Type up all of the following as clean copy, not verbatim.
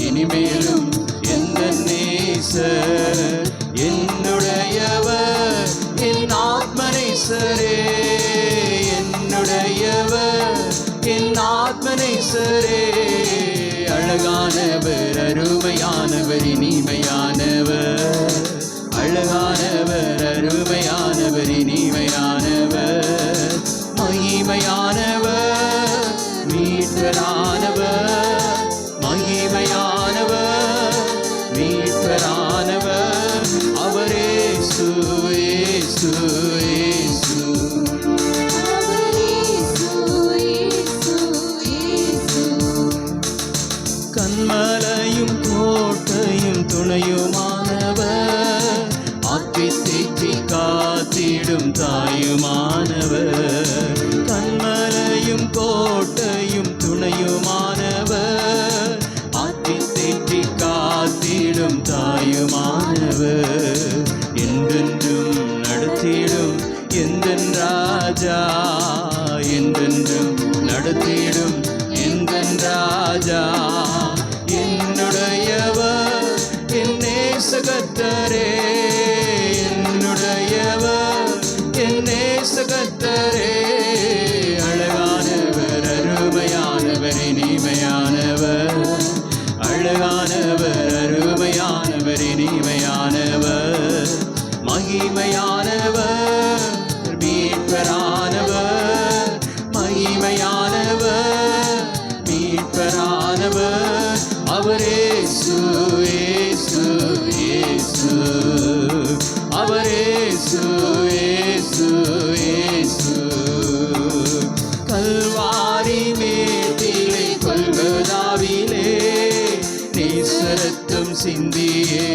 இனிமேலும் எந்த நேசர் என்னுடையவர், என் ஆத்ம நேசரே என்னுடையவர், என் ஆத்ம நேசரே. அழகானவர், அருமையானவர், இனிமையானவர், அழகானவர், அருமையானவர், இனிமையானவர், மகிமையானவர், மீட்பரானவர், மகிமையானவர், மீட்பரானவர், அவரே இயேசு, இயேசு, இயேசு. கண்மலையும் கோட்டையும் துணையுமானவர், ஆற்றி தேற்றி காத்திடும் தாயுமானவர். கண்மலையும் கோட்டையும் துணையுமானவர், ஆற்றி தேற்றி காத்திடும் தாயுமானவர். என்றென்றும் நடத்திடும் எந்தன் ராஜா, என்றென்றும் நடத்திடும் எந்தன் ராஜா. என்னுடையவர் என் நேசகர்த்தரே, என்னுடையவர் என் நேசகர்த்தரே. அழகானவர், அருமையானவர், இனிமையானவர், அழகானவர், அருமையானவர், இனிமையானவர், மகிமையானவர், மீட்பரானவர், மகிமையானவர், மீட்பரானவர், அவரே இயேசு, இயேசு, இயேசு, அவரே இயேசு, இயேசு, இயேசு. கல்வாரி மேட்டிலே கொல்கதாவிலே நேசரத்தம் சிந்தியே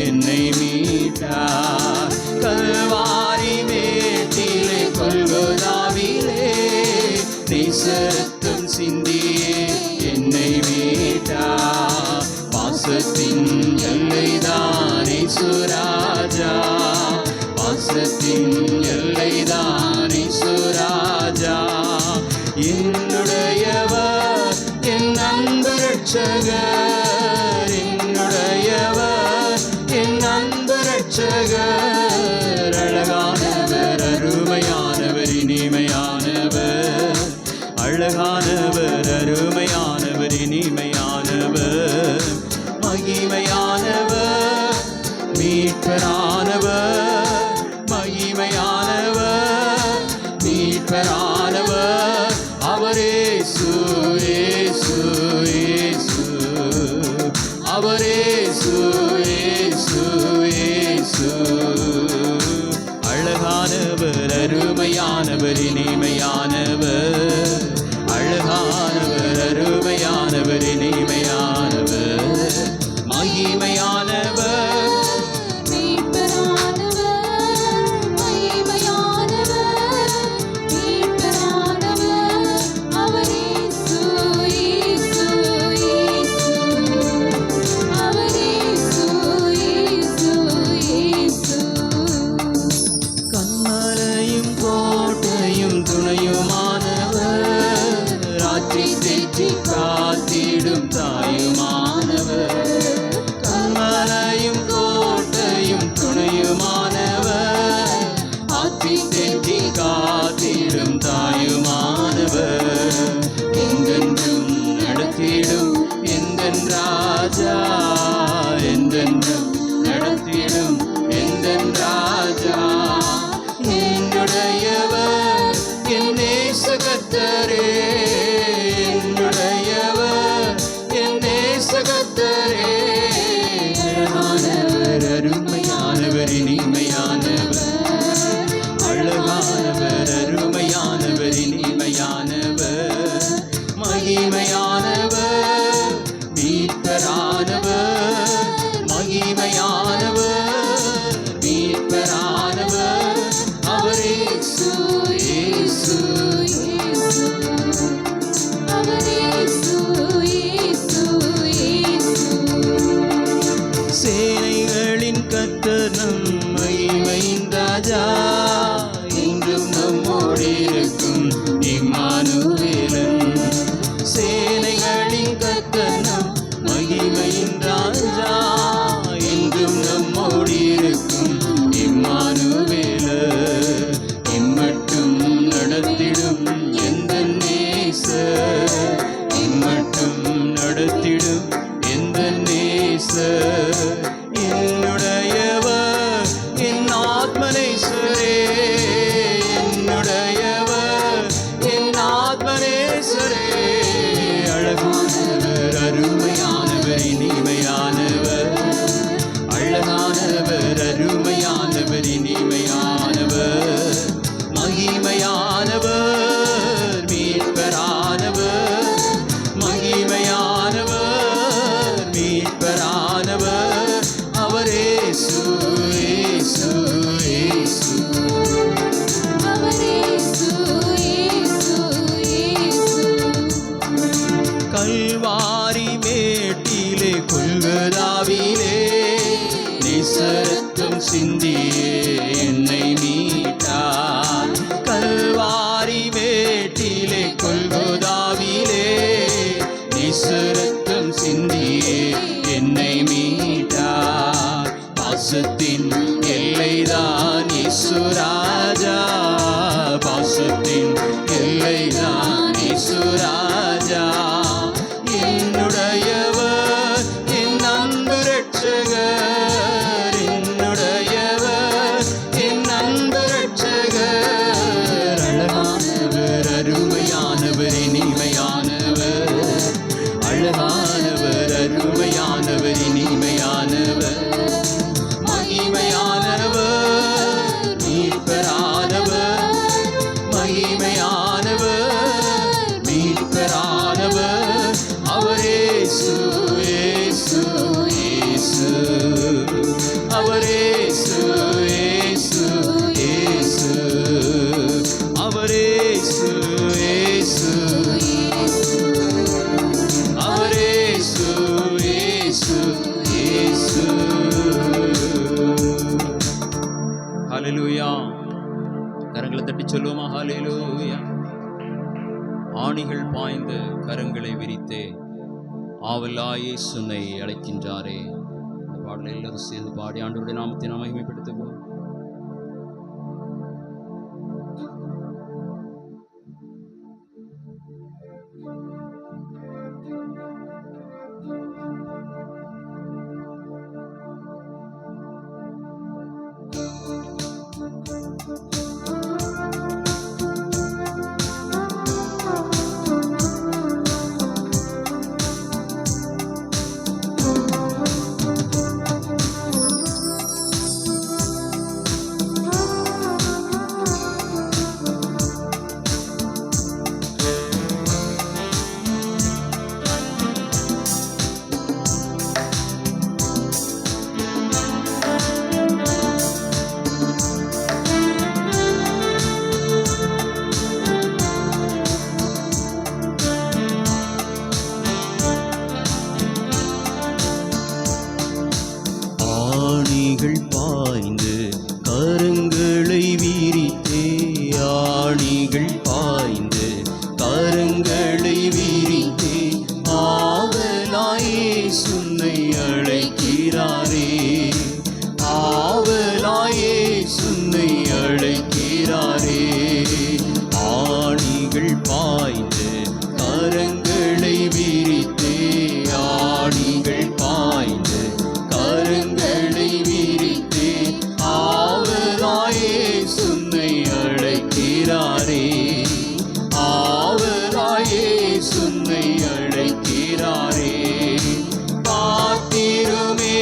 என்னை மீட்டார். கல்வாரி மேட்டிலே கொல்கதாவிலே நேசரத்தம் சிந்தியே என்னை மீட்டார். பாசத்தின் எல்லைதான் இயேசு ராஜா, பாசத்தின் எல்லைதான் இயேசு ராஜா. என்னுடையவர் என் அன்பு ரட்சகர், என்னுடையவர் என் அன்பு ரட்சகர். அழகானவர், அருமையானவர், இனிமையானவர், அழகானவர், அருமையானவர், இனிமையானவர், மகிமையானவர், மீட்பரானவர், மகிமையானவர், மீட்பரானவர், அவரே இயேசு, இயேசு, இயேசு, அவரே இயேசு, இயேசு, இயேசு. அழகானவர், அருமையானவர், இனிமையானவர், அழகானவர், அருமையானவர், இனிமையானவர், மகிமையானவர், மீட்பரானவர், மகிமையானவர், மீட்பரானவர், அவரே இயேசு, இயேசு, இயேசு, அவரே இயேசு, இயேசு, இயேசு. கண்மலையும் கோட்டையும் துணையுமானவர், ராத்திரி தேற்றி காத்திடும் தாயுமானவர். கண்மலையும் கோட்டையும் துணையுமானவர், ஆற்றி தேற்றி காத்திடும் தாயுமானவர். எங்கென்றும் நடத்திடும் எந்தன் ராஜா, என்றென்றும் நடத்திடும் எந்தன் ராஜா. என்னுடையவர் என் நேசகர்த்தரே, என்னுடையவர் என் நேசகர்த்தரே. அழகானவர், அருமையானவர், இனிமையானவர், அழகானவர், அருமையானவர், இனிமையானவர், மகிமையானவர், மீட்பரானவர், மகிமையானவர், மீட்பரானவர், அவரே இயேசு, இயேசு, இயேசு, அவரே இயேசு, இயேசு, இயேசு. சேனைகளின் கர்த்தர் நம் மகிமையின் ராஜா, இன்றும் நம்மோடு இருக்கும் இம்மானுவேலன். சேனைகளின் கர்த்தர் நம் மகிமை தேடும் எந்த நேசர் என்னுடையவர் என் ஆத்மனேஸ்வரே என்னுடையவர் என் ஆத்மனேஸ்வரே அழகானவர் அருமையானவர் இனிமையானவர் அழகானவர் அருமையானவர் இனிமையானவர் மகிமையானவர் மீட்பரானவர் மகிமையானவர் மீட்பரானவர் அவரே இயேசு இயேசு இயேசு கல்வாரி மேட்டிலே கொல்கதாவிலே நேசரத்தம் சிந்தியே என்னை மீட்டார் கல்வாரி மேட்டிலே கொல்கதாவிலே நேசரத்தம் சிந்தியே என்னை மீட்டார் பாசத்தின் எல்லைதான் இயேசு ராஜா பாசத்தின் எல்லைதான் இயேசு ராஜா என்னுடையவர் என் அன்பு ரட்சகர் என்னுடையவர் என் அன்பு ரட்சகர் அழகானவர் அருமையானவர் இனிமையானவர் அழகானவர் அருமையானவர் இனிமையானவர் மகிமையானவர் மீட்பரானவர் மகிமையானவர் மீட்பரானவர் அவரே இயேசு இயேசு இயேசு அவரே இயேசு இயேசு இயேசு அவரே இயேசு இயேசு அவரே இயேசு இயேசு இயேசு ஹல்லேலூயா கரங்களை தட்டி சொல்லுவோமா ஹல்லேலூயா ஆணிகள் பாய்ந்த கரங்களை விரித்தே ஆவலாயே சுனை அழைக்கின்றாரே இந்த பாடலை எல்லாரும் சேர்ந்து பாடி ஆண்டவருடைய நாமத்தை நாம் மகிமைப்படுத்துவோம் ஆணிகள் பாய்ந்து கரங்களை விரித்தே ஆணிகள் பாய்ந்து கரங்களை விரித்தே ஆவலாயே சுன்னை அழைக்கிறாரே ஆவலாயே சுன்னை அழைக்கிறாரே ஆணிகள் பாய்ந்து கரங்களை விரித்தே ஆணிகள் பாய்ந்து கரங்களை விரித்தே ஆவலாயே சுன்னை அழைக்கிறாரே ஆவலாயே சுன்னை அழைக்கிறாரே பாத்திருமே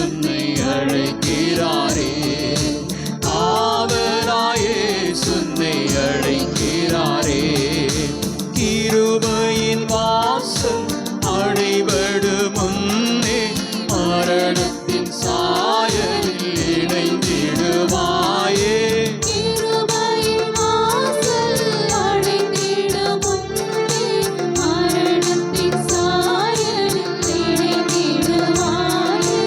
உன்னை அழைக்கிறாரே, ஆவலாயே உன்னை அழைக்கிறாரே. கிருபையின் வாசல் அடைபடும் முன்னே மரணத்தின் சாயலில் இணைந்திடுவாயே. கிருபையின் வாசல் அடைந்திடும் முன்னே மரணத்தின் சாயலில் இணைந்திடுவாயே.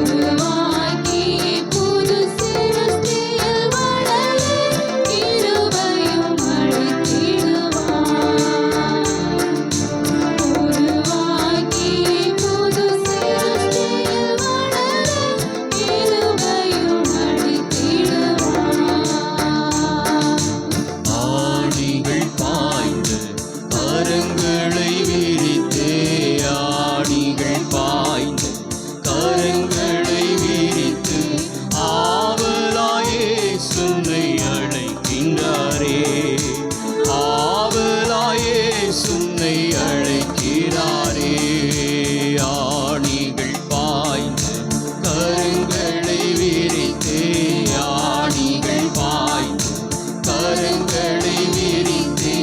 உருவாக்கி புது சிருஷ்டியில் வளர கிருபையும் அளித்திடுவாய். உருவாக்கி புது சிருஷ்டியில் வளர கிருபையும் அளித்திடுவாய். ஆணிகள் பாய்ந்து கரங்களை விரித்தே, ஆணிகள் பாய்ந்து கரங்களை விரித்து ஆவலாயே உன்னை அழைக்கின்றாரே, ஆவலாயே உன்னை அழைக்கிறாரே. ஆணிகள் பாய்ந்து கரங்களை விரித்தே, ஆணிகள் பாய்ந்து கரங்களை விரித்தே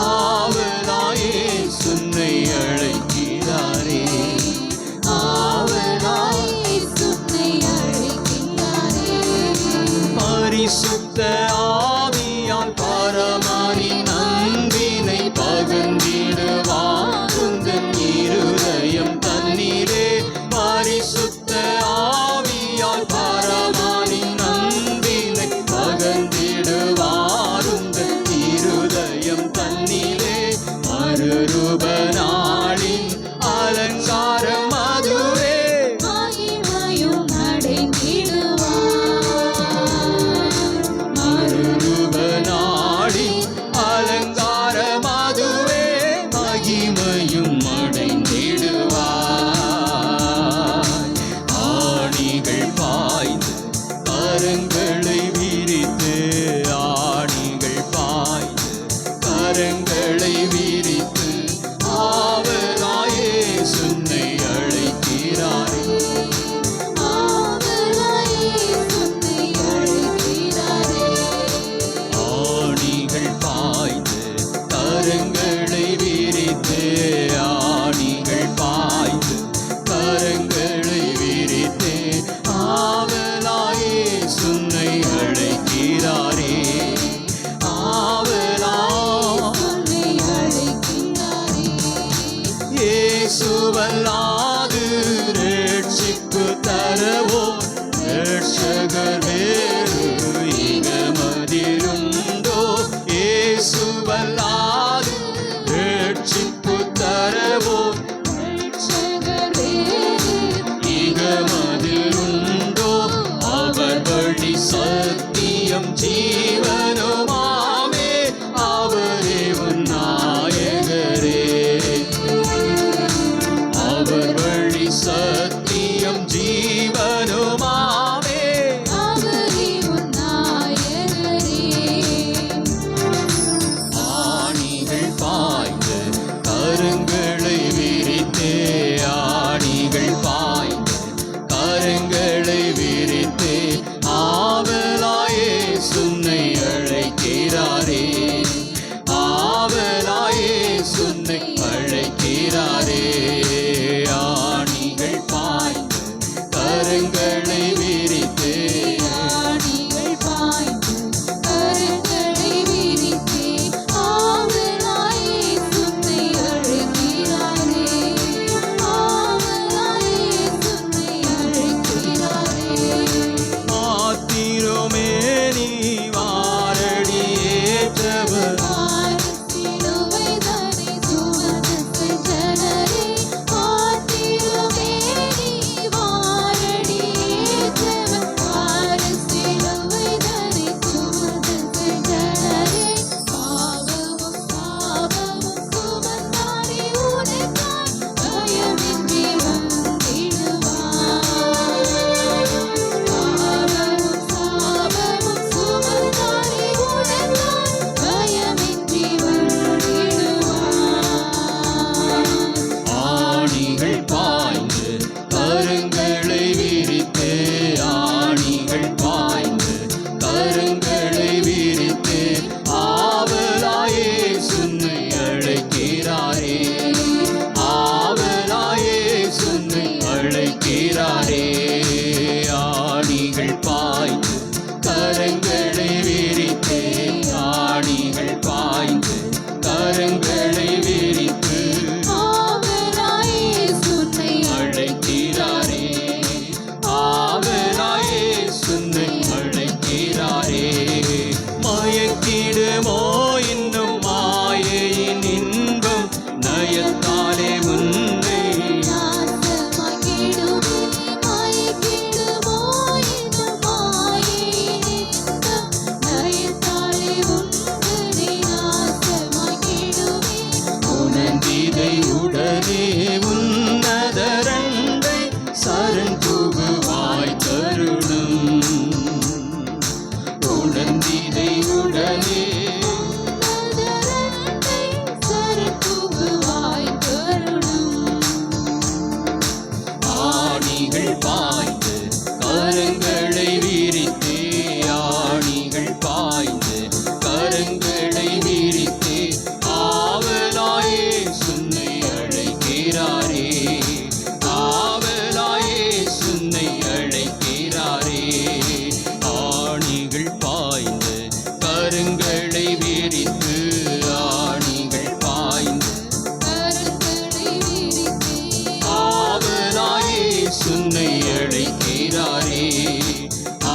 ஆவலாயே உன்னை அழைக்கிறாரே, ஆவலாயே. உன்னை அழைக்கின்றாரே. பரிசுத்த ஆவியால் பரமானின் அன்பினை பகிர்ந்திடுவார் உந்தன் இருதயம் தண்ணீரே. பரிசுத்த ஆவியால் பரமானின் அன்பினை பகிர்ந்திடுவார் உந்தன் இருதயம் தண்ணீரே. மறுரூப நாளின் அலங்காரம் அதுவே, மகிமையும் அடைந்திடுவாய். மறுரூப நாளின் அலங்காரம் அதுவே, மகிமையும் அடைந்திடுவாய். ஆணிகள் பாய்ந்து கரங்களை விரித்து, ஆணிகள் பாய்ந்து கரங்களை விரித்து ஆவலாயே உன்னை அழைக்கிறாரே, ஆவலாயே உன்னை அழைக்கிறாரே. ஆணிகள் பாய்ந்து கரங்களை விரித்து, ஆணிகள் பாய்ந்து கரங்களை விரித்து ஆவலாயே உன்னை அழைக்கிறாரே, ஆவலா. உன்னை அழைக்கின்றாரே. இயேசுவல்லாது ரட்சிப்பு தரவோ ரட்சகர் வேறு இகமதிலுண்டோ. இயேசுவல்லாது ரட்சிப்பு தரவோ ரட்சகர் வேறு இகமதிலுண்டோ. அவர் வழி சத்தியம் ஜீவனுமாமே, அவரே உன் நாயகரே. அவர் வழி சத்தியம் ஜீவனுமாமே, அவரே உன் நாயகரே. ஆணிகள் பாய்ந்து கரங்களை விரித்தே, ஆணிகள் பாய்ந்து கரங்களை விரித்தே ஆவலாயே உன்னை அழைக்கிறாரே, ஆவலாயே உன்னை அழைக்கிறாரே. ஆணிகள் பாய்ந்து கரங்களை விரித்தே, ஆணிகள் பாய்ந்து கரங்களை விரித்தே ஆவலாயே உன்னை அழைக்கிறாரே, ஆவலாயே உன்னை அழைக்கிறாரே. மாத்திரமே நீ வாரடி ஏற்றவர், சிலுவை தனை சுமந்த செஞ்சனரே. ஆத்திரமே நீ வாரடி ஏற்றவர்,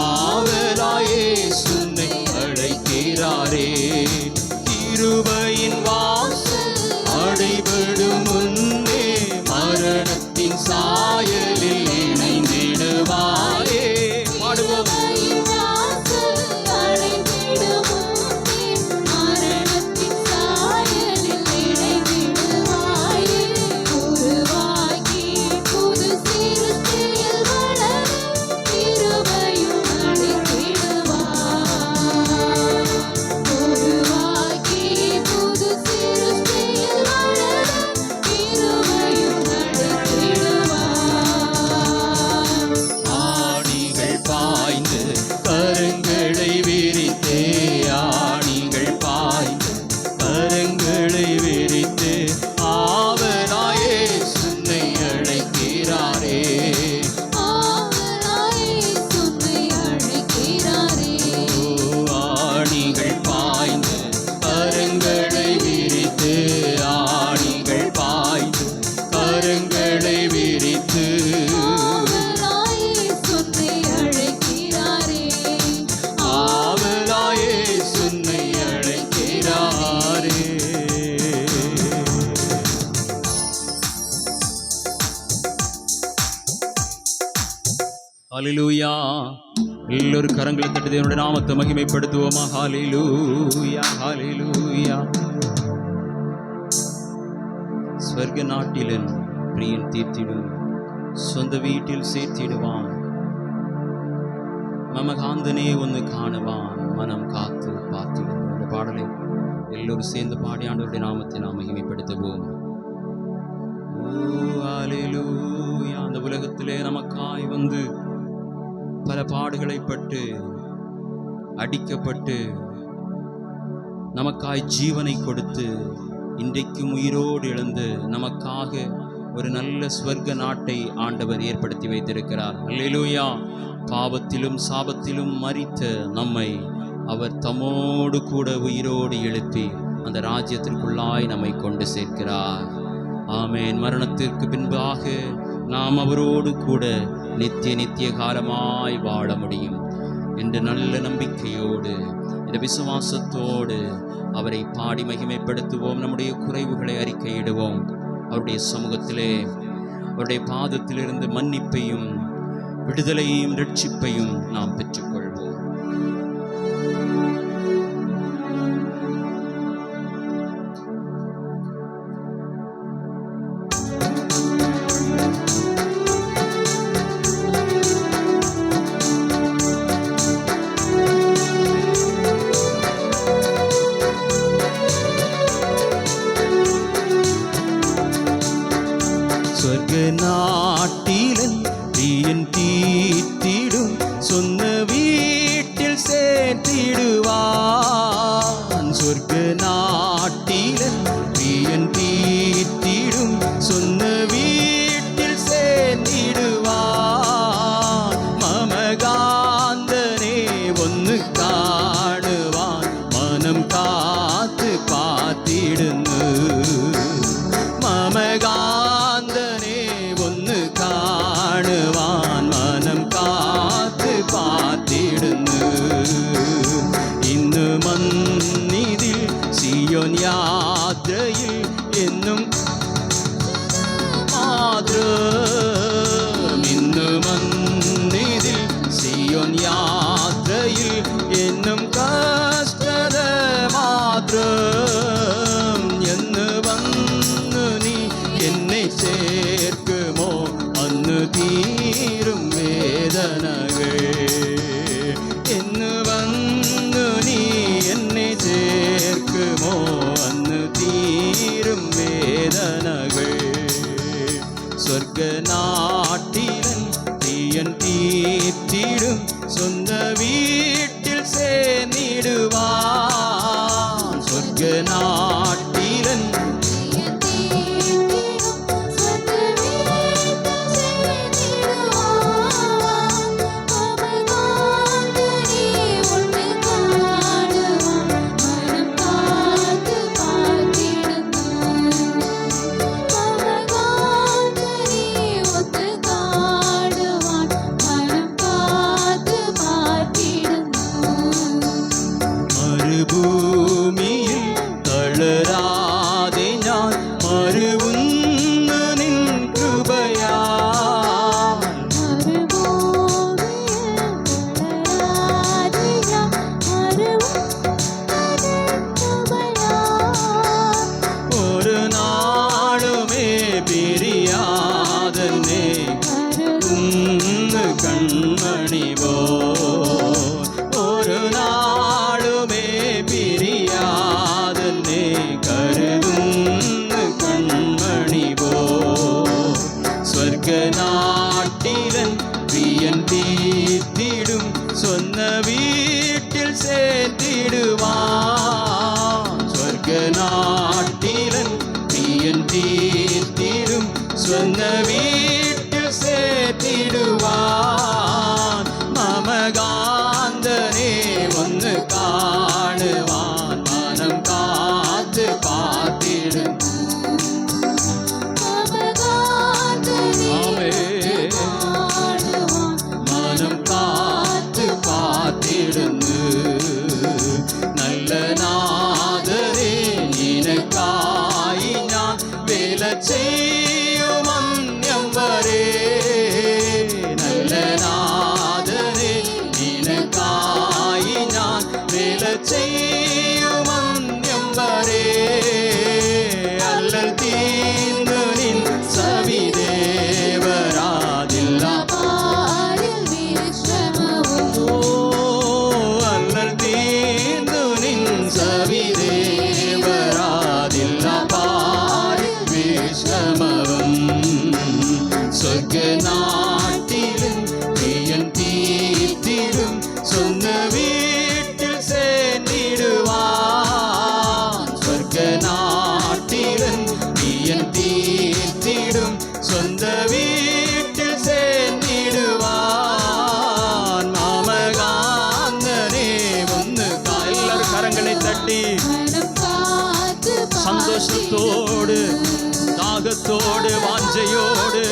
ஆவலாயே சுன்னை அழைக்கிறாரே. கிருபையின் வாசல் அடைபடும் முன்னே மரணத்தின் சாயலில் இணைந்திடுவாயே. பாடுவோம். ஹல்லேலூயா. எல்லோரும் கரங்களை தட்டி தேவனுடைய நாமத்தை மகிமைப்படுத்துவோமா. ஹல்லேலூயா, ஹல்லேலூயா. ஸ்வர்க நாட்டிலன் பிரியன் தீர்த்திடும், சொந்த வீட்டில் சேர்த்திடுவான். மமகாந்தனே ஒன்று காணுவான், மனம் காத்து பார்த்திடும். இந்த பாடலை எல்லோரும் சேர்ந்து பாடி ஆண்டவருடைய நாமத்தை நாம் மகிமைப்படுத்துவோம். ஹல்லேலூயா. அந்த உலகத்திலே நமக்காய் வந்து பல பாடுகளை பட்டு அடிக்கப்பட்டு நமக்காய் ஜீவனை கொடுத்து இன்றைக்கும் உயிரோடு எழுந்து நமக்காக ஒரு நல்ல ஸ்வர்க நாட்டை ஆண்டவர் ஏற்படுத்தி வைத்திருக்கிறார். அல்லேலூயா. பாவத்திலும் சாபத்திலும் மரித்த நம்மை அவர் தம்மோடு கூட உயிரோடு எழுப்பி அந்த ராஜ்யத்திற்குள்ளாய் நம்மை கொண்டு சேர்க்கிறார். ஆமேன். மரணத்திற்கு பின்பாக நாம் அவரோடு கூட நித்திய காலமாய் வாழ முடியும் என்ற நல்ல நம்பிக்கையோடு, இந்த விசுவாசத்தோடு அவரை பாடி மகிமைப்படுத்துவோம். நம்முடைய குறைவுகளை அறிக்கையிடுவோம். அவருடைய சமூகத்திலே அவருடைய பாதத்திலிருந்து மன்னிப்பையும் விடுதலையையும் ரட்சிப்பையும் நாம் பெற்றுக்கொள்வோம். சொர்க்க நாட்டிலன் பிரியன் தீர்த்திடும், சொந்த வீட்டில் சேர்த்திடுவான். சொர்க்க நாட்டிலன் பிரியன் தீர்த்திடும், சொந்த வீட்டில் சேர்த்திடுவான். மமகாந்தனே ஒன்று காணுவான், மனம் காத்து பார்த்திடுന്നു. மமகாந்தனே ஒன்று காணுவான், மனம் காத்து பார்த்திடுന്നു. ഇന്ന് മന്നിതിൽ സിയോൻ യാത്രയിൽ എന്നും മാത്രം. ഇന്ന് മന്നിതിൽ സിയോൻ യാത്രയിൽ എന്നും കഷ്ടത മാത്രം. എന്ന് വന്നു നീ എന്നെ ചേർക്കുമോ, അന്ന് തീരും വേദനകൾ. എന്ന് വന്നു നീ എന്നെ ചേർക്കുമോ, അന്ന് തീരും വേദനകൾ. സ്വർഗനാട്ടിലൻ പ്രിയൻ തീർത്തിടും, സ്വന്ത വീട്ടിൽ ചേർന്നിടുവാൻ. സ്വർഗനാട്ടിലൻ சேர்த்திடுவான். சொர்க்க நாட்டிலன் பிரியன் தீர்த்திடும் சொந்த வீட்டில் சேர்த்திடுவான். மமகாந்தனே ஒன்று காணுவான். மனம் காத்து காத்திடும். ஆமே. மனம் காத்து காத்திடுந்து நல்ல நாதரே நினக்காയി ഞാൻ വേല ചെയ്യും അന്യം വരെ. നല്ല നാദരേ നിനക്കായി ഞാൻ വേല ചെയ്യും അന്യം വരെ. അല്ലൽ തീർന്നു നിൻ സവിദേവരാതില്ല. അല്ലൽ തീർന്നു നിൻ സവിദേവരാതില്ല പാരിൽ വിശ്രമവും. സ്വർഗനാട്ടിലും പ്രിയൻ തീർത്തിടും സ്വന്ത വീട്ടിൽ சேர்ந்திடுவான். സ്വർഗനാട്ടിലും പ്രിയൻ തീർത്തിടും സ്വന്ത വീട്ടിൽ சேர்ந்திடுவான். മാമകാന്തനെ ഒന്ന് എല്ലാവരും കരങ്ങളെ തട്ടി സന്തോഷത്തോട് ദാഹത്തോട് വാഞ്ചയോട്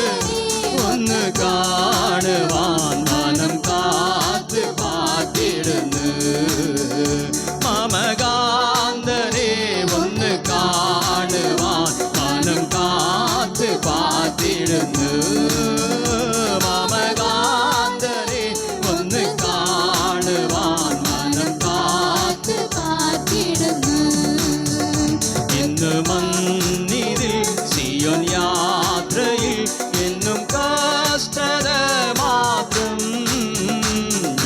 ഒന്ന് കാണുവാൻ മനം കാത്ത് കാത്തിടുന്നു. മമകാന്തനെ ഒന്ന് കാണുവാൻ മനം കാത്ത് കാത്തിടുന്നു. മമകാന്തനെ ഒന്ന് കാണുവാൻ മനം കാത്ത് ഇന്ന് മന്നിതിൽ സിയോൻ യാത്രയിൽ എന്നും കഷ്ടത മാത്രം.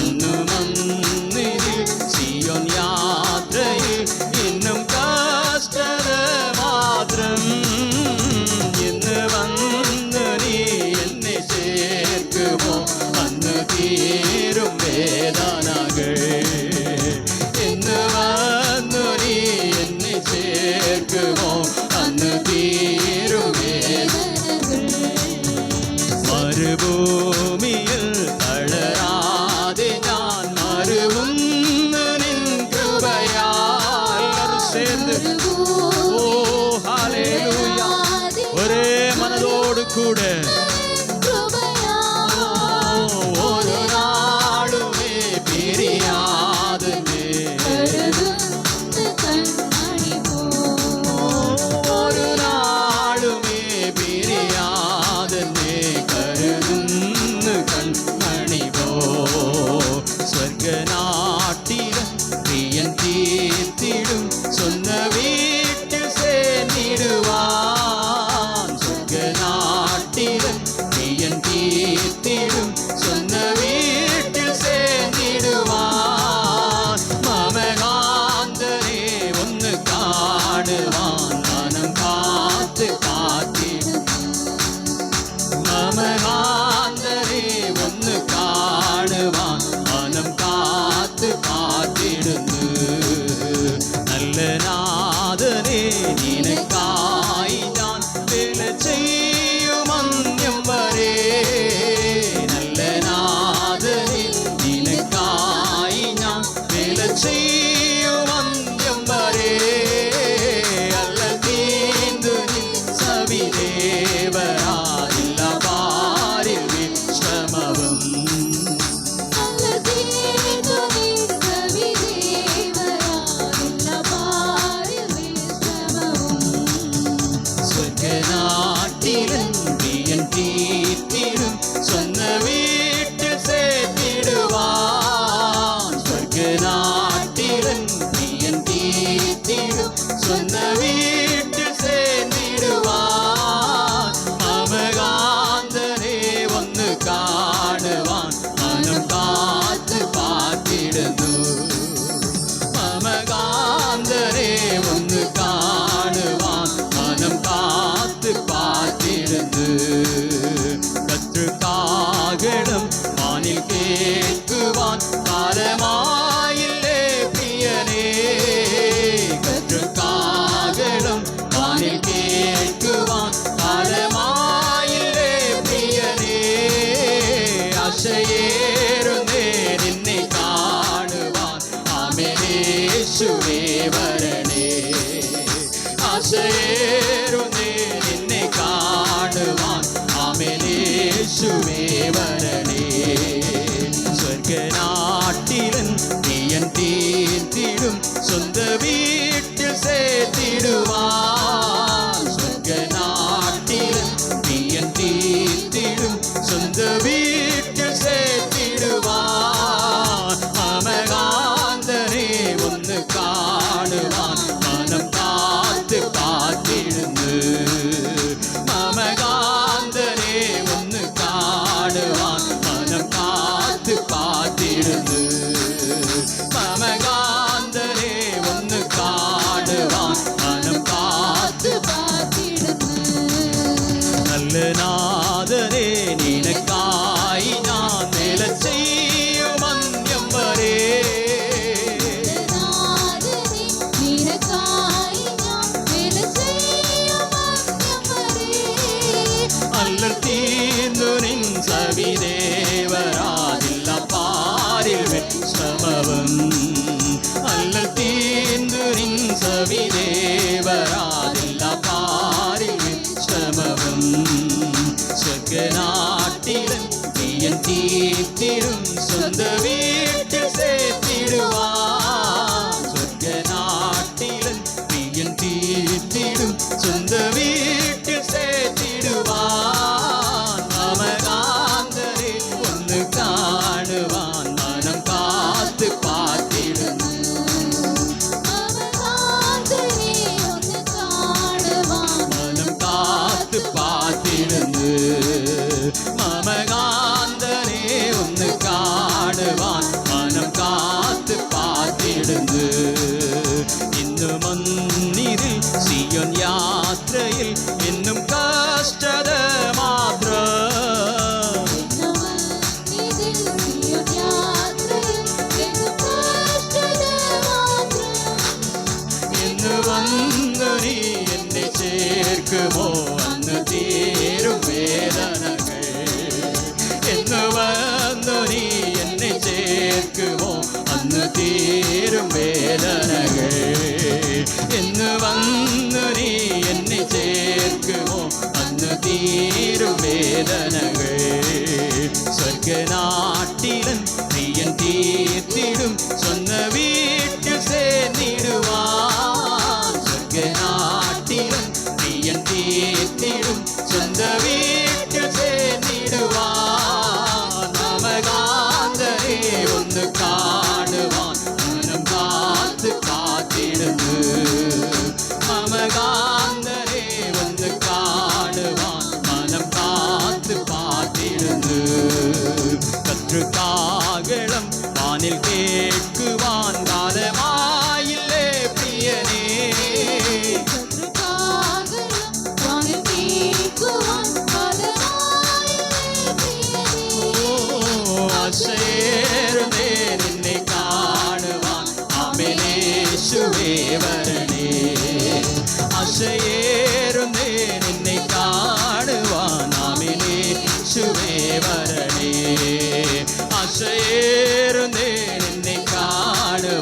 ഇന്ന് മന്നിതിൽ സിയോൻ യാത്രയിൽ എന്നും കഷ്ടത മാത്രം. ഇന്ന് വന്ന് നീ എന്നെ ചേർക്കുമോ അന്ന് തീരും വേദനകൾ. ഇന്ന് വന്നു നീ എന്നെ ചേർക്കുമോ അന്ന് തീരും വേദനകൾ. മരുഭൂമിയിൽ തളരാതെ ഞാൻ മരുവുന്നു നിൻ കൃപയാൽ. சேர்ந்து ഓ ഹല്ലേലൂയ ഒരേ മനതോട് കൂടെ ഒരു നാളുമേ പിരിയാതെ ഒരു നാളുമേ പിരിയാതെ കരുതുന്നു കൺമണി പോ. സ്വർഗനാട്ടിൽ പ്രിയൻ തീർത്തിടും സ്വന്ത വീട്ടിൽ சேர்ந்திடுவான். സ്വർഗനാട്ടിൽ പ്രിയൻ തീർത്തിടും സ്വന്ത വീട്ടിൽ சேர்ந்திடுவான். മമകാന്തനെ ഒന്ന് കാണുവാൻ മനം കാത്ത് കാത്തിടും. മമകാന്തനെ ഒന്ന് കാണുവാൻ മനം കാത്ത് சொர்க்க நாட்டிலன் நீயன் தீர்த்திடும் சொந்த வீட்டில் சேர்த்திடுவான். சொர்க்க நாட்டிலன் நீயன் தீர்த்திடும் சொந்த வீட்டில் சேர்த்திடுவான். அமகாந்தனே ஒன்று காணுவான் மனம் காத்து காத்திருந்து. மமகாந்தனே ஒன்று காணுவான் மனம் காத்து காத்திருந்து. மமகாந்தனே ஒன்று காணுவான் மனம் காத்து பார்த்திடுந்து. நல்ல நாதனே நினக்காய் நான் மேல செய்யும் அந்தியம் வரே. நாதனே நினக்காய் நான் வேலை செய்யும் அந்தியம் வரே. அல்லல் தீர்ந்து நின் சவிதேவராதில்ல பாரில் வெற்றமவன். அல்லல் தீர்ந்து நின் சவிதேவராதில்ல பாரில் வெற்றமவன். சொர்க்க நாட்டிலன் நீயன் தீர்த்திடும் சொந்த வீட்டில் சேர்த்திடுவான். சொர்க்க நாட்டிலன் நீயன் தீர்த்திடும் சொந்த வீட்டில் சேர்த்திடுவான். மமகாந்தரே ஒன்று காணுவான் மனம் காத்து பார்த்திடுந்து. மமகாந்தனே ஒன்று காணுவான் மனம் காத்து பார்த்திடுந்து. மமகாந்தனே ஒன்று காணுவான் மனம் காத்து பார்த்திடுந்து. ഇന്നു മന്നിരിൽ സിയോൻ യാത്രയിൽ എന്നും കഷ്ടത മാത്രം. ഇതിൽ സിയോൻ യാത്രയിൽ എന്നും കഷ്ടത മാത്രം. എന്ന് വന്നു നീ എന്നെ ചേർക്കുമോ അന്ന് തീരും വേദനകൾ. എന്ന് വന്നു നീ എന്നെ ചേർക്കുമോ അന്ന് തീരും വേദനകൾ. എന്ന് വന്നു നീ എന്നെ ചേർക്കുമോ അന്ന് തീരും വേദനകൾ. സ്വർഗനാട്ടിലൻ നീയൻ തീർത്തിടും സ്വന്ന വീട്ടിൽ ചേർന്നിടുവാൻ. സ്വർഗനാട്ടിലൻ നീയൻ തീർത്തിടും സ്വந்த വീട്ടിൽ ചേർന്നിടുവാൻ. മമകാന്തരേ ഒന്ന് കാണുവാൻ മനം കാത്ത് കാത്തിടുന്നു. മമകാന്തരേ ഒന്ന് കാണുവാൻ മനം കാത്ത് കാത്തിടുന്നു. കற்றுകാകളം വാനിൽ കേൾക്കുവാൻ കാലമായില്ലേ പ്രിയനേ. ശത്രുകാകളം വാനിൽ കേൾക്കുവാൻ കാലമായില്ലേ പ്രിയനേ. ആശയേറുന്നേ നിന്നെ കാണുവാൻ ആമേനേശുവേ വരണേ. ആശയേറുന്നേ നിന്നെ കാണുവാൻ ആശയേറുന്നേ നിന്നെ കാണുവാൻ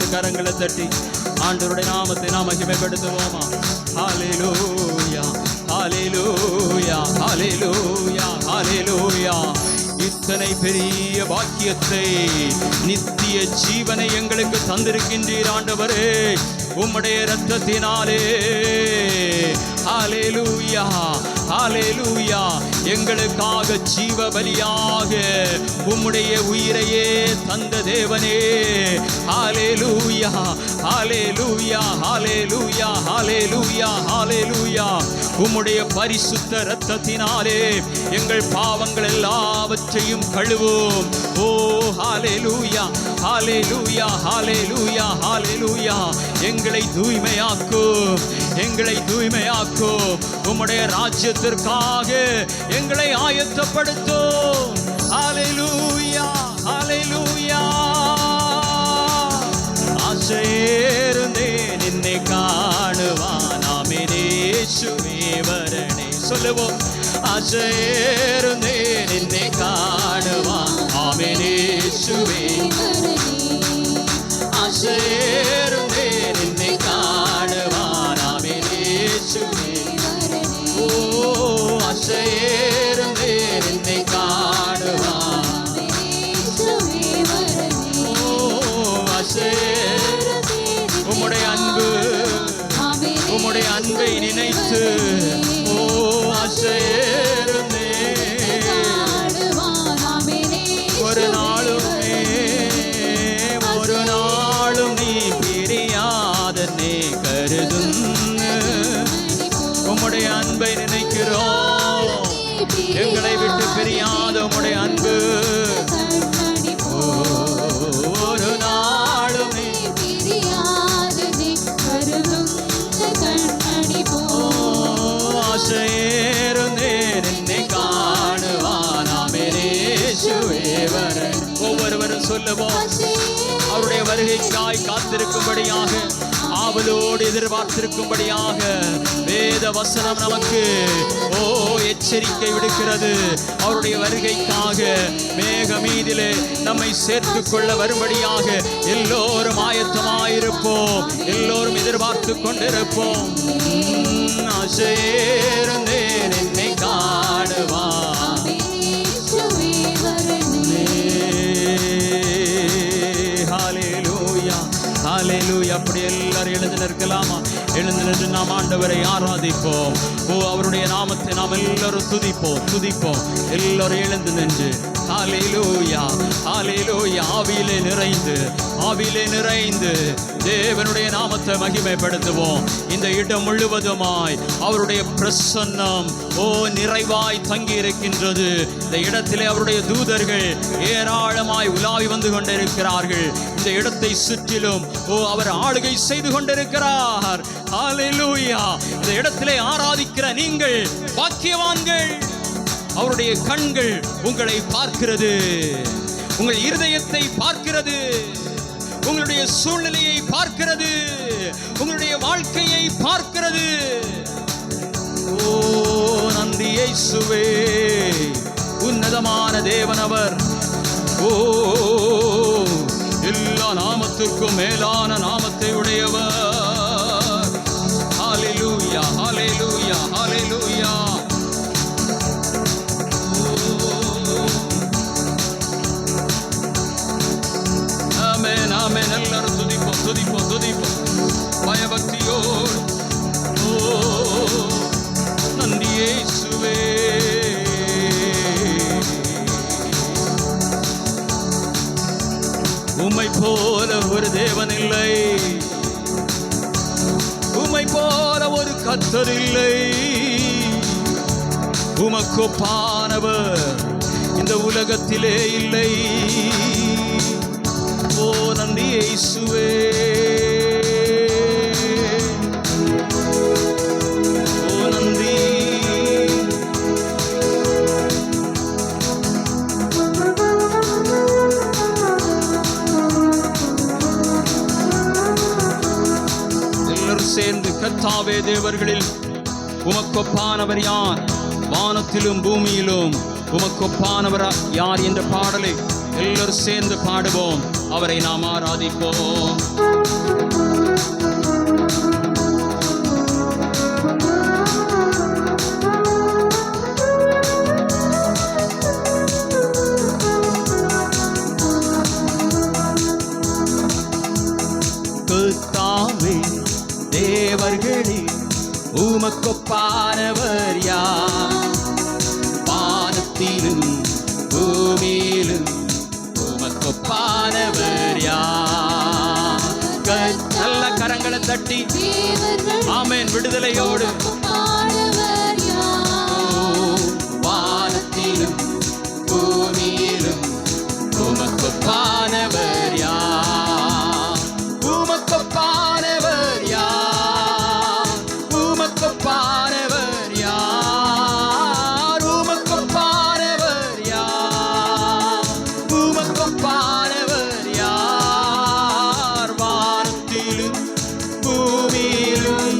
எல்லாரும் கரங்களை தட்டி ஆண்டவருடைய நாமத்தை நாம் மகிமைப்படுத்துவோமா? ஹல்லேலூயா, ஹல்லேலூயா, ஹல்லேலூயா, ஹல்லேலூயா. இத்தனை பெரிய பாக்கியத்தை, நித்திய ஜீவனை எங்களுக்கு தந்திருக்கின்றீர் ஆண்டவரே, உம்முடைய இரத்தத்தினாலே. ஹல்லேலூயா, ஹல்லேலூயா. எங்களுக்காக ஜீவ பலியாக உம்முடைய உயிரையே தந்த தேவனே. ஹல்லேலூயா, ஹல்லேலூயா, ஹல்லேலூயா, ஹல்லேலூயா, ஹல்லேலூயா. உம்முடைய பரிசுத்த இரத்தத்தினாலே எங்கள் பாவங்கள் எல்லாவற்றையும் கழுவும். ஓ ஹல்லேலூயா, ஹல்லேலூயா, ஹல்லேலூயா, ஹல்லேலூயா. எங்களை தூய்மையாக்கும், எங்களை தூய்மையாக்கும். உம்முடைய ராஜ்யத்திற்காக எங்களை ஆயத்தப்படுத்தும். ஹல்லேலூயா, ஹல்லேலூயா. ஆசையிருந்தேன் நின்னை காணுவான், ஆமென் இயேசுவே வரணே. சொல்லுவோம். ஆசையிருந்தேன் நின்னை காணுவான், ஆமென் இயேசுவே. ஆசையிருந்தேன் நின்னை காணுவான், ஆமென் இயேசுவே. ஓ ஆசையிருந்தேன் நின்னை காணுவான். உம்முடைய அன்பு, உம்முடைய அன்பை நினைத்து ஓ ஆசையிருந்தே. ஒரு நாளுமே, ஒரு நாளும் நீ பிரியாதனே கருதும். உம்முடைய அன்பை நினைக்கிறோம், எங்களை விட்டு பிரியாத உம்முடைய அன்பு. ஒரு நாளும் நீ ஆசையிருந்தேன் என்னை காணுவான், ஆமென் இயேசுவே வரணே. ஒவ்வொருவரும் சொல்லுவோம். அவருடைய வருகைக்காய் காத்திருக்கும்படியாக, ஆவலோடு எதிர்பார்த்திருக்கும்படியாக வேத வசனம் நமக்கு எச்சரிக்கை விடுக்கிறது. அவருடைய வருகைக்காக மேகமீதிலே நம்மை சேர்த்துக் கொள்ள வரும்படியாக எல்லோரும் ஆயத்தமாயிருப்போம், எல்லோரும் எதிர்பார்த்து கொண்டிருப்போம். ஆசையிருந்தேன் என்னை காணுவான். ஹல்லேலூயா, ஹல்லேலூயா. அப்படி எல்லாரும் எழுந்து நிற்கலாமா? எழுந்து நின்று நாம் ஆண்டவரை ஆராதிப்போம். ஓ அவருடைய நாமத்தை நாம் எல்லாரும் துதிப்போம், துதிப்போம். எல்லாரும் எழுந்து நின்று ஹல்லேலூயா, ஹல்லேலூயா. ஆவியிலே நிறைந்து, ஆவியிலே நிறைந்து தேவனுடைய நாமத்தை மகிமைப்படுத்துவோம். இந்த இடம் முழுவதுமாய் அவருடைய பிரசன்னம் நிறைவாய் தங்கி இருக்கின்றது. இந்த இடத்திலே அவருடைய தூதர்கள் ஏராளமாய் உலாவி வந்து கொண்டிருக்கிறார்கள். இந்த இடத்தை சுற்றிலும் அவர் ஆளுகை செய்து கொண்டிருக்கிறார். ஹல்லேலூயா. இந்த இடத்திலே ஆராதிக்கிற நீங்கள் பாக்கியவான்கள். அவருடைய கண்கள் உங்களை பார்க்கிறது, உங்கள் இருதயத்தை பார்க்கிறது, உங்களுடைய சூழ்நிலையை பார்க்கிறது, உங்களுடைய வாழ்க்கையை பார்க்கிறது. ஓ நன்றி இயேசுவே. உன்னதமான தேவன் அவர். ஓ எல்லா நாமத்திற்கும் மேலான நாமத்தை உடையவர். ஹல்லேலூயா, ஹல்லேலூயா, ஹல்லேலூயா. ஆமென், ஆமென். எல்லாரும் துதிப்போம், துதிப்போம், துதிப்போம் பயபக்தியோடு. ஓ நன்றி இயேசுவே. உம்மை போல ஒரு தேவன் இல்லை, உம்மை போல ஒரு கர்த்தர் இல்லை. உமக்கு ஒப்பானவர் இந்த உலகத்திலே இல்லை. ஓ நன்றி இயேசுவே. ஓ நன்றி. எல்லாரும் சேர்ந்து கர்த்தாவே தேவர்களில் உமக்கொப்பானவர் யார்? வானத்திலும் பூமியிலும் உமக்கொப்பானவர் யார் என்ற பாடலை எல்லாரும் சேர்ந்து பாடுவோம். அவரை நாம் ஆராதிப்போம். கர்த்தாவே, தேவர்களே, உமக்கொப்பானவர் யார்? வானத்திலும் பூமியிலும் உமக்கொப்பானவர் யார்? நல்ல கரங்களை தட்டி ஆமென் விடுதலையோடு. வானத்திலும் பூமியிலும் உமக்கொப்பானவர் யார்? உமக்கொப்பானவர் யார்? உமக்கொப்பானவர் யார்? உமக்கொப்பானவர் யார்? உமக்கொப்பானவர் யார்? வானத்திலும் பூமியிலும்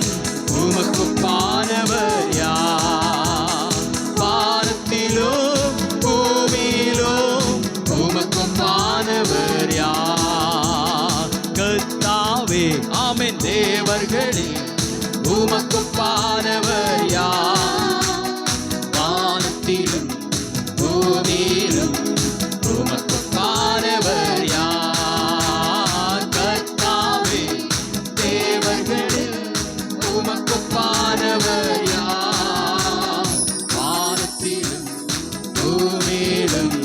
உமக்கொப்பானவர் யார்? வானத்திலும் பூமியிலும் உமக்கொப்பானவர் யார்? கர்த்தாவே, ஆமென், தேவர்களே, உமக்கொப்பானவர் யார்? வானத்திலும் பூமியிலும் உமக்கொப்பானவர் யார்? கர்த்தாவே, தேவர்களே, உமக்கொப்பானவர் யார்? வானத்திலும் பூமியிலும்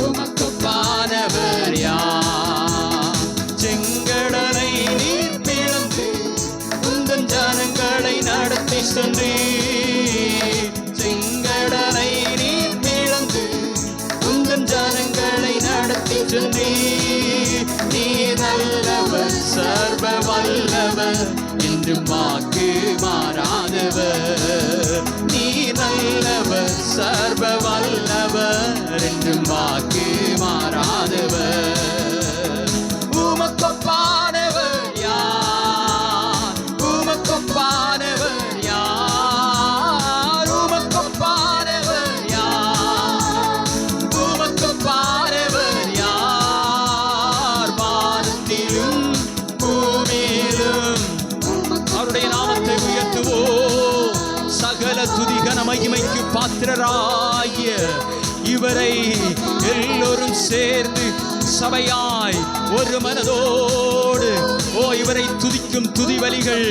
உமக்கொப்பானவர் யார்? செங்கடலை நீர் பிளந்து உந்தன் ஜனங்களை நடத்தி சென்றீர். செங்கடலை நீர் பிளந்து உந்தன் ஜனங்களை நடத்தி சென்றீர். நீர் நல்லவர், சர்வ வல்லவர், என்றும் வாக்கு மாறாதவர். நீர் நல்லவர், சர்வ வல்லவர், என்றும் வாக்கு மாறாதவர். உமக்கொப்பானவர் யார்? உமக்கொப்பானவர் யார்? உமக்கொப்பானவர் யார்? உமக்கொப்பானவர் யார்? வானத்திலும் பூமியிலும் அவருடைய நாமத்தை உயர்த்துவோம். சகல துதிகன மகிமைக்கு பாத்திரராகிய இவரை எல்லோரும் சேர்ந்து சபையாய் ஒரு மனதோடு இவரை துதிக்கும் துதிவலிகள்